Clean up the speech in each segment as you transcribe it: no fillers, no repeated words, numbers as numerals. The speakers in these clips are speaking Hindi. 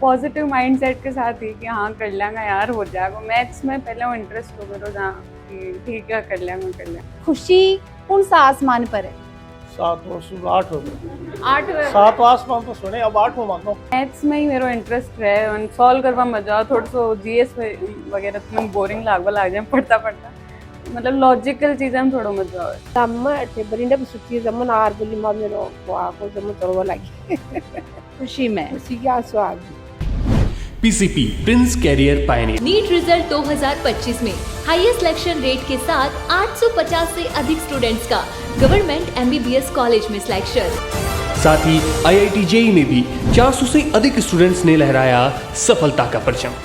पॉजिटिव माइंडसेट के साथ ही कि हाँ कर लेंगे यार, हो जाएगा। मैथ्स में पहले वो इंटरेस्ट हो गया जहाँ कि ठीक है कर लेंगे। खुशी कौन सा आसमान पर है? 7 और सुबह 8 हो गए। 8 7 आसमान तो सुने, अब 8 मानो। मैथ्स में ही मेरा इंटरेस्ट है और सॉल्व करवा मजा थोड़ा सो जीएस वगैरह तो मैं बोरिंग लाग जाए पढ़ता मतलब लॉजिकल चीजें थोड़ा मजा आवे तम्मा बरिंदा सुची जमन आर बोली मामेरो को जमन तोरवा लागी खुशी में खुशी का स्वाद। PCP Prince Career Pioneer NEET result 2025 में हाईएस्ट सिलेक्शन रेट के साथ 850 से अधिक स्टूडेंट्स का गवर्नमेंट एमबीबीएस कॉलेज में सिलेक्शन। साथ ही आईआईटी जेई में भी 400 से अधिक स्टूडेंट्स ने लहराया सफलता का परचम।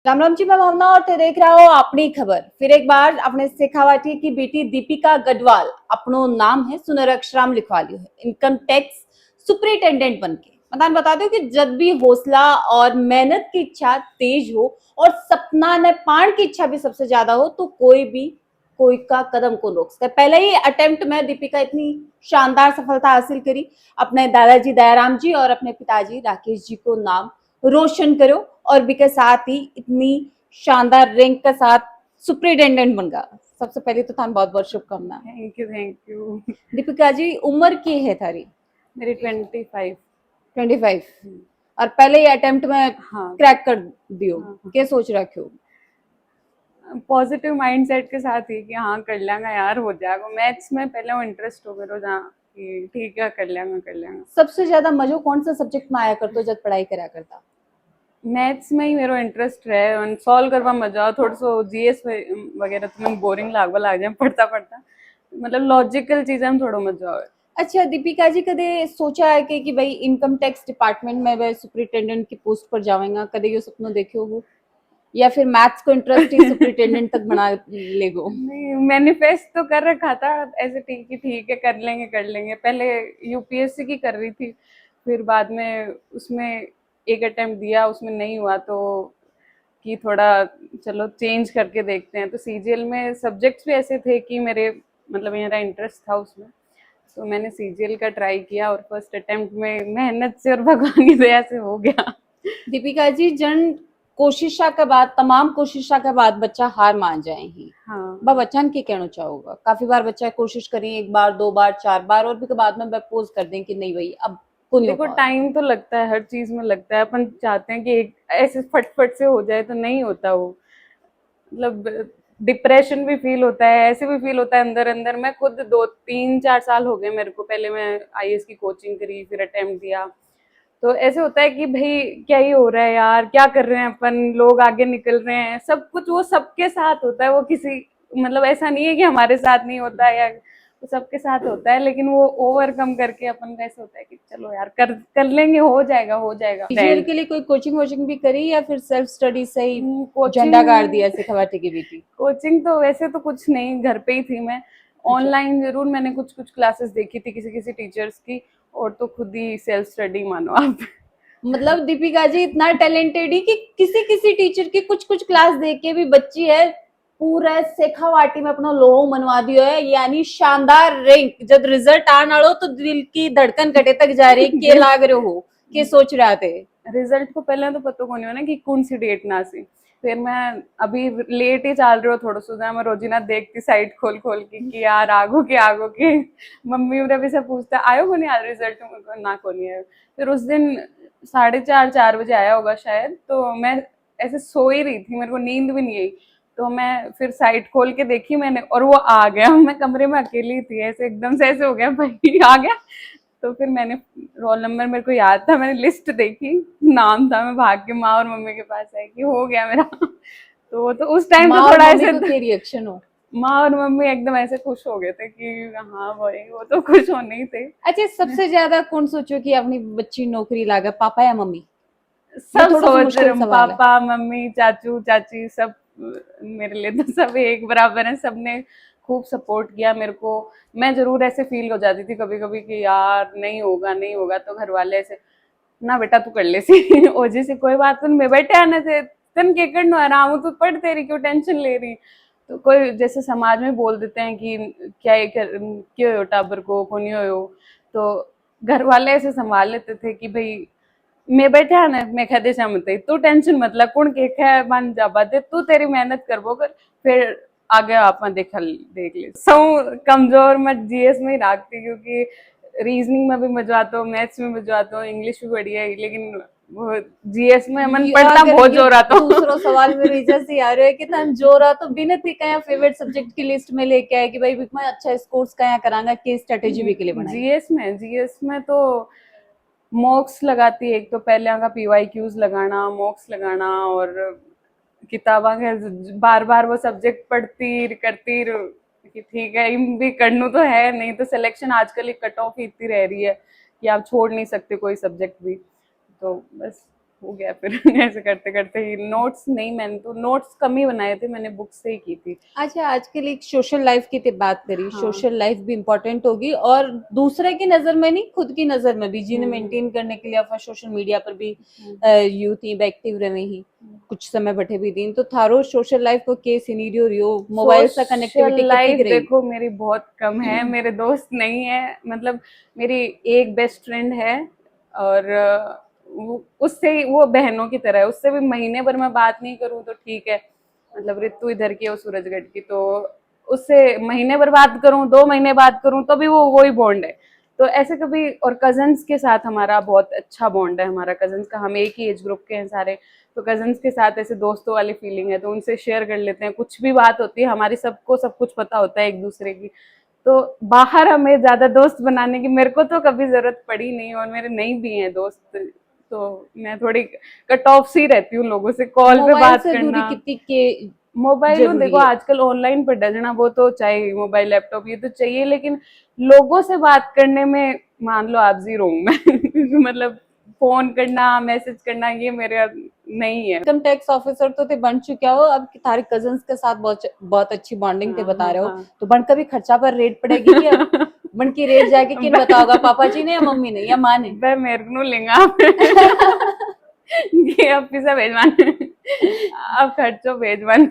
राम राम जी, मैं भावना और ते देख रहा हो अपनी खबर। फिर एक बार अपने शेखावाटी की बेटी दीपिका गढ़वाल अपनो नाम है सुनर अक्षराम लिखवा लियो है इनकम टैक्स सुपरिटेंडेंट बनके। मैं बता दूं कि जब भी हौसला और मेहनत की इच्छा तेज हो और सपना न पाण की इच्छा भी सबसे ज्यादा हो तो कोई का कदम को रोक सकता है। पहले ही अटेम्प्ट में दीपिका इतनी शानदार सफलता हासिल करी, अपने दादाजी दयाराम जी और अपने पिताजी राकेश जी को नाम रोशन करो और भी के साथ ही इतनी शानदार रैंक के साथ सुपरिटेंडेंट बन गया। सबसे पहले तो थान बहुत बहुत शुभकामनाएं। Thank you. दीपिका जी, उम्र की है थारी? मेरी 25। और पहले ही अटेम्प्ट में हाँ क्रैक कर दियो। हाँ। क्या सोच रखे हो? पॉजिटिव माइंडसेट के साथ ही कि हाँ कर लेंगे यार, हो जाएगा। मैथ्स में पहले वो इंटरेस्ट हो गया जहाँ कि ठीक है कर लेंगे। सबसे ज्यादा मजा कौन सा सब्जेक्ट में आया करतो जब पढ़ाई करा करता? मैथ्स में ही मेरा इंटरेस्ट है और सॉल्व करवा मजा थोड़ा सो जीएस वगैरह तो मैं बोरिंग लाग जाए पढ़ता मतलब लॉजिकल चीजें थोड़ा मजा आवे। अच्छा दीपिका जी, कदे सोचा है कि भाई इनकम टैक्स डिपार्टमेंट में वह सुपरिटेंडेंट की पोस्ट पर जावेंगा? कदे ये सपना देखो हो या फिर मैथ्स को इंटरेस्ट ही सुपरिटेंडेंट तक बना लेगो? नहीं, मैनिफेस्ट तो कर रखा था ऐसे ठीक है कर लेंगे। पहले यूपीएससी की कर रही थी, फिर बाद में उसमें एक अटेम्प्ट दिया, उसमें नहीं हुआ तो कि थोड़ा चलो चेंज करके देखते हैं। तो सीजीएल में सब्जेक्ट्स भी ऐसे थे कि मेरे मतलब मेरा इंटरेस्ट था उसमें, तो मैंने सीजीएल का ट्राई किया और फर्स्ट अटेम्प्ट में मेहनत से और भगवान की दया से हो गया। दीपिका जी, जन कोशिशा के बाद, तमाम कोशिशा के बाद बच्चा हार मान जाए ही। हाँ बच्चन के कहना चाहूंगा, काफी बार बच्चा कोशिश करी, 1 बार 2 बार 4 बार और भी के बाद में पोज कर दें कि नहीं भाई अब को नहीं। देखो टाइम तो लगता है, हर चीज में लगता है। अपन चाहते हैं कि एक ऐसे फटफट से हो जाए तो नहीं होता वो। मतलब डिप्रेशन भी फील होता है, ऐसे भी फील होता है अंदर अंदर। मैं खुद 2 3 4 साल हो गए मेरे को, पहले मैं आईएएस की कोचिंग करी, फिर अटेम्प्ट दिया, तो ऐसे होता है कि भाई क्या ही हो रहा है यार, क्या कर रहे हैं अपन, लोग आगे निकल रहे हैं, सब कुछ वो सबके साथ होता है। वो किसी मतलब ऐसा नहीं है कि हमारे साथ नहीं होता है, या वो सबके साथ होता है, लेकिन वो ओवरकम करके अपन का ऐसा होता है कि चलो यार कर लेंगे, हो जाएगा। सीजीएल के लिए कोई कोचिंग वोचिंग भी करी या फिर सेल्फ स्टडी से ही कोचिंग झंडा गाड़ दिया शेखावाटी की बेटी? कोचिंग तो वैसे तो कुछ नहीं, घर पे ही थी मैं। ऑनलाइन जरूर मैंने कुछ क्लासेस देखी थी किसी टीचर्स की, और तो खुद ही सेल्फ स्टडी मानो आप। मतलब दीपिका जी इतना टैलेंटेड ही कि किसी टीचर की कुछ क्लास देख के भी बच्ची है पूरा शेखावाटी में अपना लोहो मनवा दियो है। यानी शानदार रैंक, जब रिजल्ट आने वालो तो दिल की धड़कन कटे तक जा रही। के लाग रहे हो, के सोच रहे थे? रिजल्ट को पहले तो पता को नहीं होना कि कौन सी डेट ना सी। फिर मैं अभी लेट ही चल रही हूँ थोड़ा सा, मैं रोजीना देखती साइट खोल के कि यार आगो के मम्मी मेरे भी से पूछता आयो को नहीं, आज रिजल्ट ना को नहीं आयो। फिर उस दिन 4:30 बजे आया होगा शायद, तो मैं ऐसे सो ही रही थी, मेरे को नींद भी नहीं आई, तो मैं फिर साइट खोल के देखी मैंने और वो आ गया। मैं कमरे में अकेली थी, ऐसे एकदम से ऐसे हो गया भाई आ गया। तो फिर मैंने रोल नंबर मेरे को याद था, मैंने लिस्ट देखी, नाम था, मैं भाग के माँ और मम्मी के पास आई कि हो गया मेरा। तो उस टाइम तो थोड़ा ऐसे रिएक्शन हो? माँ और मम्मी एकदम ऐसे खुश हो गए थे कि हाँ भाई, वो तो खुश होने ही थे। अच्छा, सबसे ज्यादा कौन सोचो कि अपनी बच्ची नौकरी लागा, पापा या मम्मी? सब सोच रहे हैं, पापा मम्मी चाचू चाची सब। मेरे लिए तो सब एक बराबर है, सबने खूब सपोर्ट किया मेरे को। मैं जरूर ऐसे फील हो जाती थी कभी कभी कि यार नहीं होगा, तो घर वाले ऐसे ना बेटा तू कर ले सी ओजी से कोई बात नहीं, मैं बैठे आने से तन के करनो आराम, तू पढ़, तेरी क्यों टेंशन ले रही। तो कोई जैसे समाज में बोल देते हैं कि क्या ये क्यों हो टाबर को कोनी हो, तो घर वाले ऐसे संभाल लेते थे कि भाई मैं बैठा है ना, मैं खदे से मत तू टेंशन मत ला, कौन के है बन जा बाते, तू तेरी मेहनत करबो कर, फिर आगे आप देख ले। सौ कमजोर मत जीएस में ही रखती, क्योंकि रीजनिंग में भी मजा आता हो, मैथ्स में मजा आता हो, इंग्लिश भी बढ़िया है, लेकिन वो जीएस में मन पढ़ता बहुत जोर आता हो। दूसरो सवाल में रीजन से आ रहे है कि तन जोर आ तो बिना थी कया फेवरेट सब्जेक्ट की लिस्ट में लेके आए कि भाई मैं अच्छा स्कोर्स कया करांगा, के स्ट्रेटेजी भी के लिए बनाई। जीएस में तो मॉक्स लगाती है, एक तो पहले का पीवाईक्यूज लगाना, मॉक्स लगाना, और किताबा के बार बार वो सब्जेक्ट पढ़ती करती कि ठीक है इन भी करनू तो है, नहीं तो सिलेक्शन आजकल एक कट ऑफ इतनी रह रही है कि आप छोड़ नहीं सकते कोई सब्जेक्ट भी, तो बस हो गया फिर ऐसे करते करते ही। नोट्स नहीं, मैंने तो नोट्स कम ही बनाए थे, मैंने बुक से ही की थी। अच्छा, आजकल एक सोशल लाइफ की बात करी, हाँ। सोशल लाइफ भी इम्पोर्टेंट होगी, और दूसरे की नजर में नहीं, खुद की नजर में भी, जिन्हें मेंटेन करने के लिए अपन सोशल मीडिया पर भी यूथ ही एक्टिव रहे ही कुछ समय बैठे भी दिन, तो थारो सोशल लाइफ को के सिनेरियो रियो मोबाइल से कनेक्टिविटी लाइफ देखो मेरी बहुत कम है, मेरे दोस्त नहीं है, मतलब मेरी एक बेस्ट फ्रेंड है, और उससे वो बहनों की तरह है, उससे भी महीने भर मैं बात नहीं करूं तो ठीक है, मतलब रितु इधर की है, सूरजगढ़ की, तो उससे महीने भर बात करूं, 2 महीने बात करूं तो भी वो ही बॉन्ड है। तो ऐसे कभी, और कजन्स के साथ हमारा बहुत अच्छा बॉन्ड है, हमारा कजन्स का, हम एक ही एज ग्रुप के हैं सारे, तो कजन्स के साथ ऐसे दोस्तों वाली फीलिंग है, तो उनसे शेयर कर लेते हैं, कुछ भी बात होती है हमारी, सबको सब कुछ पता होता है एक दूसरे की, तो बाहर हमें ज्यादा दोस्त बनाने की मेरे को तो कभी जरूरत पड़ी नहीं, और मेरे नहीं भी हैं दोस्त, तो मैं थोड़ी कट ऑफ सी रहती हूँ लोगों से, कॉल पे बात करना। कितनी के मोबाइल देखो आजकल ऑनलाइन पर डजना, वो तो चाहिए, मोबाइल लैपटॉप ये तो चाहिए, लेकिन लोगों से बात करने में मान लो आप जीरो हूँ मैं मतलब फोन करना, मैसेज करना, ये मेरे नहीं है। इनकम टैक्स ऑफिसर तो ते बन चुका हो, अब तारे कजन्स के साथ बहुत अच्छी बॉन्डिंग ते बता रहे हो, तो बन का भी खर्चा पर रेट पड़ेगी क्या? बन की रेट जाके किन बताओगा, पापा जी ने या मम्मी ने या माँ ने? भाई मेरे को लेंगा ये अब पैसा भेजवान, अब खर्चो भेजवान,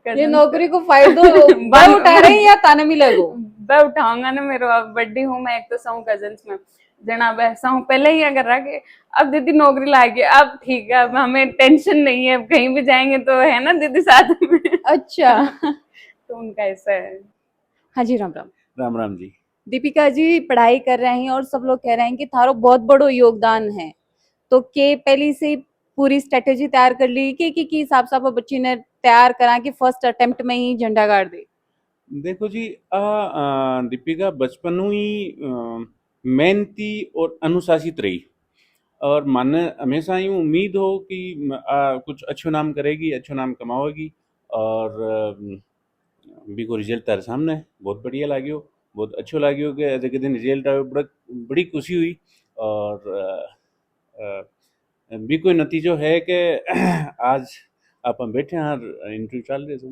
ये नौकरी को फायदो मैं उठा रही या ताने मिलेगो? मैं उठाऊंगा ना, मेरा बर्थडे हूँ मैं, एक तो सहूँ कजन्स में जना वैसा हूँ, पहले ही अगर रहा कि अब दीदी नौकरी लाएगी, अब ठीक है, अब हमें टेंशन नहीं है, अब कहीं भी जाएंगे तो है ना दीदी साथ में। अच्छा तो उनका ऐसा है। हाँ जी, राम राम। राम राम जी। दीपिका जी पढ़ाई कर रहे हैं और सब लोग कह रहे हैं कि थारो बहुत बड़ो योगदान है, तो के पहले से पूरी स्ट्रेटेजी तैयार कर ली कि हिसाब से बच्ची ने तैयार करा कि फर्स्ट अटेम्प्ट में ही झंडा गाड़ दे? देखो जी, दीपिका बचपन ही मेहनती और अनुशासित रही, और मन हमेशा ही उम्मीद हो कि कुछ अच्छो नाम करेगी, अच्छो नाम कमाओगी, और भी को रिजल्ट तारे सामने बहुत बढ़िया लाग्यो, बहुत अच्छो लाग्यो कि आज के दिन रिजल्ट आयो, बड़ी खुशी हुई, और भी कोई नतीजो है कि आज आप बैठे हैं, इंटरव्यू चल रहे थे।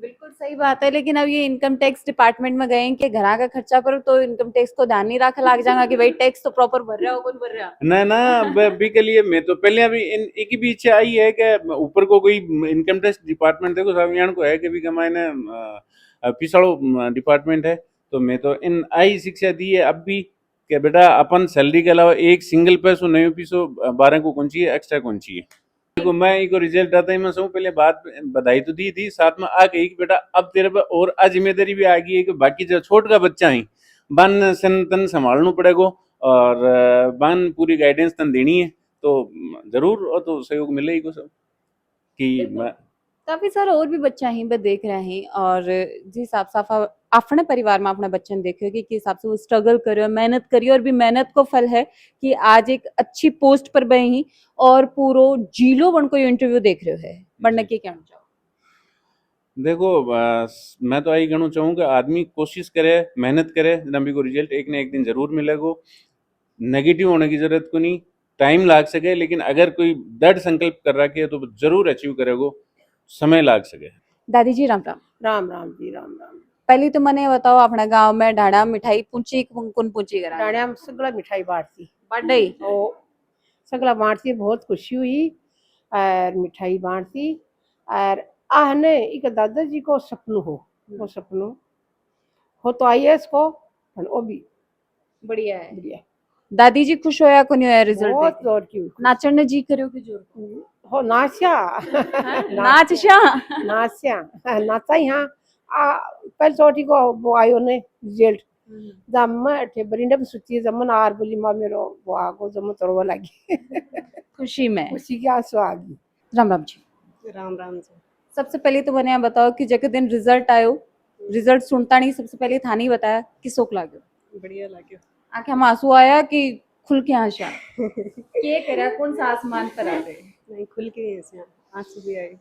बिल्कुल सही बात है, लेकिन अब ये इनकम टैक्स डिपार्टमेंट में गए कि घर का खर्चा पर तो इनकम टैक्स को ध्यान नहीं रखा लग जाएगा कि भाई टैक्स तो प्रॉपर भर रहा हो, कौन भर रहा? ना ना भी के लिए मैं तो पहले अभी एक ही भी इच्छा आई है कि ऊपर को कोई इनकम टैक्स डिपार्टमेंट देखो सब को है कि भी कमाए ना पिछड़ो डिपार्टमेंट है, तो मैं तो इन आई शिक्षा दी है अब भी कि बेटा अपन सैलरी के अलावा एक सिंगल पैसो नयो पीसो 12 को कौन चाहिए, एक्स्ट्रा कौन चाहिए। देखो मैं इको रिजल्ट आता ही मैं सब पहले बात बधाई तो दी थी, साथ में आ गई कि बेटा अब तेरे पे और जिम्मेदारी भी आ गई है कि बाकी जो छोट का बच्चा है बन सन तन संभालना पड़ेगा, और बन पूरी गाइडेंस तन देनी है, तो जरूर और तो सहयोग मिलेगी को सब कि काफी सारे और भी बच्चा ही देख रहे हैं, और जिस हिसाब से अपने परिवार में अपने बच्चे ने देखे कि हिसाब से वो स्ट्रगल करियो, मेहनत करियो, और भी मेहनत को फल है कि आज एक अच्छी पोस्ट पर बहे ही, और पूरो जिलो बन को इंटरव्यू देख रहे है, बनने के कहना चाहो? देखो मैं तो यही कहना चाहूँ कि आदमी कोशिश करे, मेहनत करे, नबी को रिजल्ट एक न एक दिन जरूर मिलेगा, नेगेटिव होने की जरूरत को नहीं, टाइम लाग सके, लेकिन अगर कोई दृढ़ संकल्प कर रखी है तो जरूर अचीव करेगा, समय लाग सके। दादी जी राम राम। राम राम जी, राम राम। पहले तो मैंने बताओ अपना गांव में ढाड़ा मिठाई पूछी कौन पूछी करा? डाण्या में सगला मिठाई बांटती, बर्थडे ओ सगला बांटती, बहुत खुशी हुई, और मिठाई बांटती, और आ ने एक दादाजी को सपनों हो, वो सपनों हो तो आईएएस को पण ओ भी बढ़िया है। बढ़िया दादी जी खुश होया कोनी होया रिजल्ट बहुत देख जोर की नाचण ने जी कर्यो कि जोर हो नाचा नाच शा नाचा नाचा यहाँ आ पहले चोटी को वो आयो ने रिजल्ट जम्मा अठे बरिंडे में सुची जम्मन आर बोली मां मेरो वो आगो जम्मो तोड़वा लगी खुशी में। खुशी के आंसू आ गई। राम राम जी। राम राम जी। सबसे पहले तो मैंने बताओ कि जब दिन रिजल्ट आयो, रिजल्ट सुनता नहीं सबसे पहले थाने ही बताया कि शोक लाग्यो, बढ़िया लाग्यो। आंखें में आंसू आया कि खुल के आशा के करा कौन सा आसमान पर आ गए। नहीं खुल के ऐसे आंसू भी आए।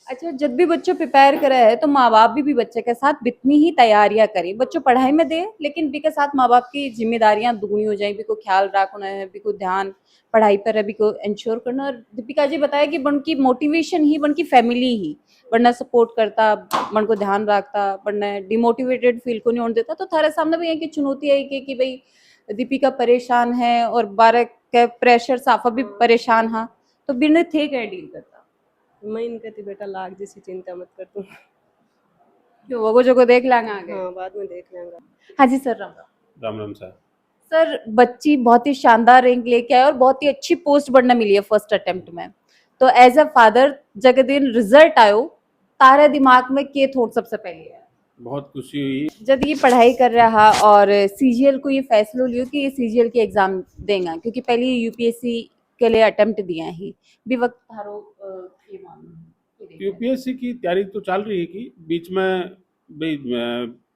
अच्छा, जब भी बच्चों प्रिपेयर करे है तो माँ बाप भी बच्चे के साथ इतनी ही तैयारियां करें। बच्चों पढ़ाई में दे लेकिन भी के साथ माँ बाप की जिम्मेदारियां दुगनी हो जाए, भी को ख्याल रखना है, भी को ध्यान पढ़ाई पर है, भी को इंश्योर करना। और दीपिका जी बताया कि बन की मोटिवेशन ही बन की फैमिली ही वरना सपोर्ट करता, मन को ध्यान रखता, वरना डिमोटिवेटेड फील को नहीं होने देता। तो थारे सामने भी एक चुनौती है कि भाई दीपिका परेशान है और 12 के प्रेशर साफा भी परेशान हाँ, तो बिरने थे क्या डील करता। मैं इनके थी बेटा लाग जैसी चिंता मत कर तू। क्यों वो जगह देख लेंगे आगे। हाँ बाद में देख लेंगे। हाँ जी sir. Ram Ram. Ram Ram sir. Sir बच्ची बहुत ही शानदार रैंक लेके आए और बहुत ही अच्छी पोस्ट बढ़ना मिली है फर्स्ट अटेम्प्ट में। तो एज अ फादर जब दिन रिजल्ट आयो तारे दिमाग में के थॉट सबसे पहले है। बहुत खुशी हुई जब ये पढ़ाई कर रहा और सीजीएल को ये फैसला लियो कि ये सीजीएल के एग्जाम देगा, क्योंकि पहले यूपीएससी के लिए अटेम्प्ट दिया ही भी वक्त थारो ये मामला यूपीएससी की तैयारी तो चल रही है कि बीच में भाई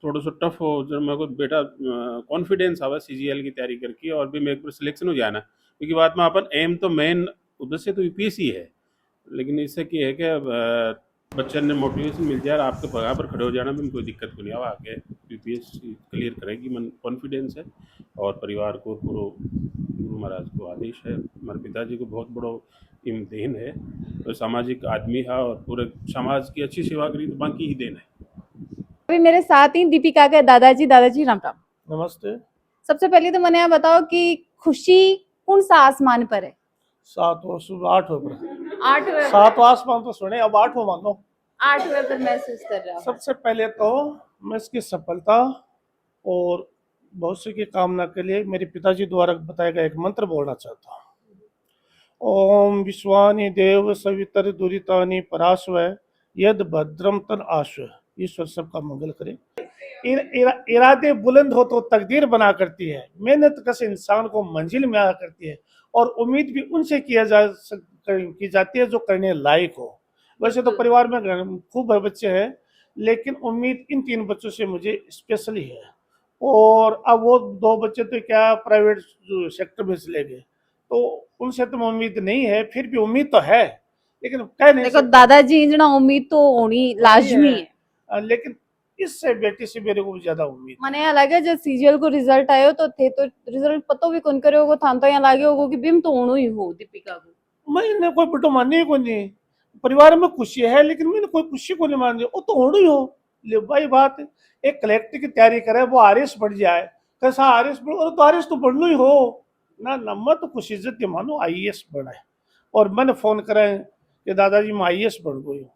थोड़ा सा टफ हो जब मेरे को बेटा कॉन्फिडेंस आवा सीजीएल की तैयारी करके और भी मेरे को सिलेक्शन हो जाना, क्योंकि बाद में अपन एम तो मेन उद्देश्य तो यूपीएससी है, लेकिन इससे क्या है कि बच्चन ने मोटिवेशन मिल जाए और आपके पगार पर खड़े हो जाना में कोई दिक्कत को नहीं आवा, आगे यूपीएससी क्लियर करेगी मन कॉन्फिडेंस है। और परिवार को पूरा गुरु महाराज को आदेश है, हमारे पिताजी को बहुत बड़ो इम्तिहान है, तो सामाजिक आदमी है और पूरे समाज की अच्छी सेवा करी तो बाकी ही देन है। अभी मेरे साथ ही दीपिका के दादाजी। दादाजी राम राम। नमस्ते। सबसे पहले तो मैंने यहाँ बताओ कि खुशी कौन सा आसमान पर है। 7 सुबह 8 पर 8वें 7 आसमान तो सुने, अब 8 मान लो। 8वें पर महसूस कर रहा हूँ। सबसे पहले तो मैं इसकी सफलता और भविष्य की कामना के लिए मेरे पिताजी द्वारा बताया गया एक मंत्र बोलना चाहता हूँ। ओम विश्वानि देव सवितर दुरितानि पराश्व यद भद्रम तन आश्व। ईश्वर सबका मंगल करे। इरादे बुलंद हो तो तकदीर बना करती है, मेहनत कश इंसान को मंजिल में आ करती है, और उम्मीद भी उनसे की जाती है जो करने लायक हो। वैसे तो परिवार में खूब बच्चे हैं, लेकिन उम्मीद इन 3 बच्चों से मुझे स्पेशली है। और अब वो 2 बच्चे तो क्या प्राइवेट सेक्टर में चले गए, तो उनसे तो उम्मीद नहीं है, फिर भी उम्मीद तो है, लेकिन कह नहीं देखो दादाजी इतना उम्मीद तो होनी लाजमी है, लेकिन इससे बेटी से मेरे को ज्यादा उम्मीद। मने यहाँ लगे जब सीजीएल को रिजल्ट आयो तो थे तो रिजल्ट पतो भी कौन करे होगो, थान तो यहाँ लागे होगो कि बिम तो होनो ही हो दीपिका को। मैंने कोई बटो मानी को नहीं, परिवार में खुशी है लेकिन मैंने कोई खुशी को नहीं मान दी, वो तो होना ही हो। ले भाई बात एक कलेक्टर की तैयारी करे, वो आरएस बढ़ जाए, कैसा आरएस बढ़, और तो आरएस तो बढ़ना ही हो ना। नम्बर तो कुछ इज्जत मानो आईएएस बढ़ाए, और मैंने फोन करा कि दादाजी मैं आईएएस बढ़ गई हूँ।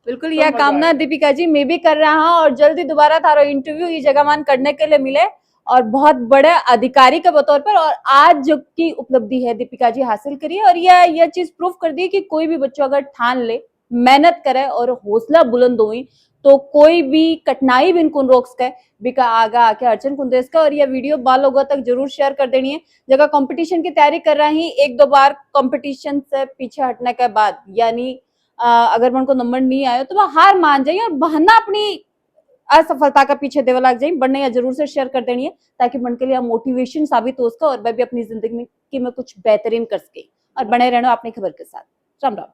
बिल्कुल यह कामना दीपिका जी मैं भी कर रहा हूँ, और जल्दी दोबारा थारो इंटरव्यू ये जगह मान करने के लिए मिले और बहुत बड़े अधिकारी के तौर पर। और आज जो की उपलब्धि है दीपिका जी हासिल करिए, और यह चीज प्रूफ कर दी कि कोई भी बच्चों अगर ठान ले, मेहनत करे और हौसला बुलंद हुई तो कोई भी कठिनाई भी इनको रोक सके। बिका आगा आके अर्चन कुंदेश का, और यह वीडियो बाल लोगों तक जरूर शेयर कर देनी है। जगह कंपटीशन की तैयारी कर रहा ही 1-2 बार कंपटीशन से पीछे हटने के बाद, यानी अगर उनको नंबर नहीं आया तो वह हार मान जाए और बहाना अपनी असफलता का पीछे देवा लग जाए। बनने या जरूर से शेयर कर देनी है ताकि मन के लिए मोटिवेशन साबित हो सके और वह भी अपनी जिंदगी में कुछ बेहतरीन कर सके। और बने रहना अपनी खबर के साथ। राम राम।